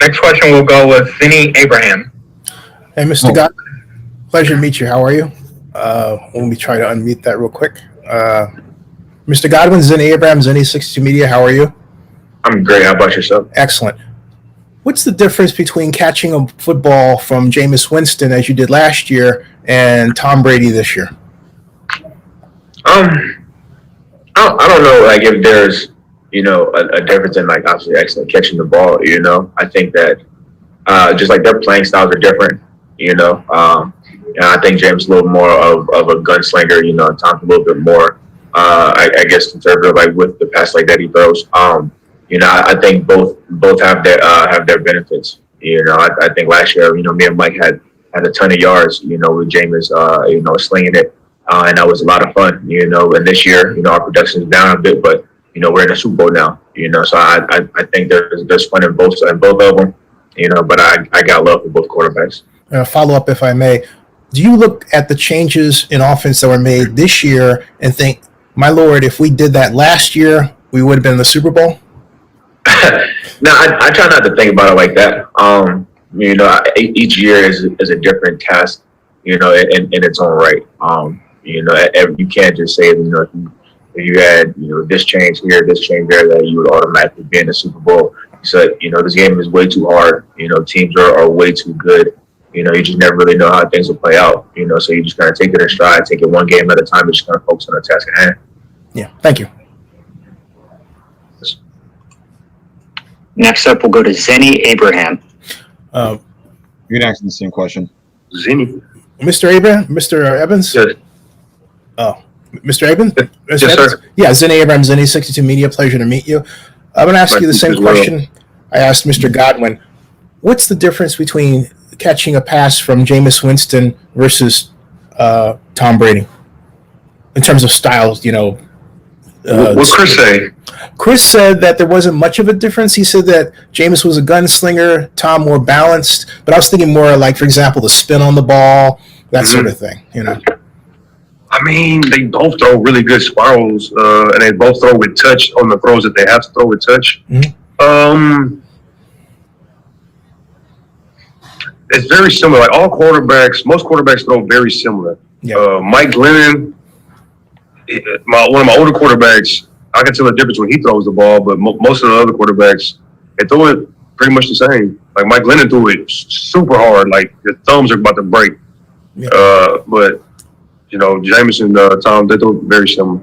Next question will go with Vinny Abraham. Hey, Mr. Godwin, pleasure to meet you. How are you? Let me try to unmute that real quick. Mr. Godwin, Zenny Abraham, Zenny 62 Media. How are you? I'm great. How about yourself? Excellent. What's the difference between catching a football from Jameis Winston as you did last year and Tom Brady this year? I don't know, like, if there's, a difference in, like, obviously excellent catching the ball. I think that just like their playing styles are different. And I think James a little more of a gunslinger. Tom's a little bit more, I guess, conservative, like with the pass like that he throws. I think both have their benefits. I think last year, me and Mike had a ton of yards. With Jameis, slinging it, and that was a lot of fun. And this year, our production is down a bit, but we're in a Super Bowl now. So I think there's fun in both of them. But I got love for both quarterbacks. Follow up, if I may. Do you look at the changes in offense that were made this year and think, my Lord, if we did that last year, we would have been in the Super Bowl? No, I try not to think about it like that. Each year is a different task, in its own right. You can't just say, if you had, this change here, this change there, that you would automatically be in the Super Bowl. So, this game is way too hard. Teams are way too good. You just never really know how things will play out. So you just kind of take it in stride, take it one game at a time, and just kind of focus on the task at hand. Yeah, thank you. Next up, we'll go to Zenny Abraham. You can ask the same question. Zenny. Mr. Abraham? Mr. Evans? Yes. Oh, Mr. Evans? Yes, Evans? sir. Yeah, Zenny Abraham, Zenny 62 Media. Pleasure to meet you. I'm going to ask you the same question I asked Mr. Godwin. What's the difference between catching a pass from Jameis Winston versus Tom Brady in terms of styles? What's Chris say? Chris said that there wasn't much of a difference. He said that Jameis was a gunslinger, Tom more balanced. But I was thinking more like, for example, the spin on the ball, that sort of thing. I mean, they both throw really good spirals, and they both throw with touch on the throws that they have to throw with touch. Mm-hmm. It's very similar. Like most quarterbacks throw very similar. Yeah. Mike Glennon, one of my older quarterbacks, I can tell the difference when he throws the ball, but most of the other quarterbacks, they throw it pretty much the same. Like Mike Glennon threw it super hard, like the thumbs are about to break. Yeah. But Jameis and Tom, they throw very similar.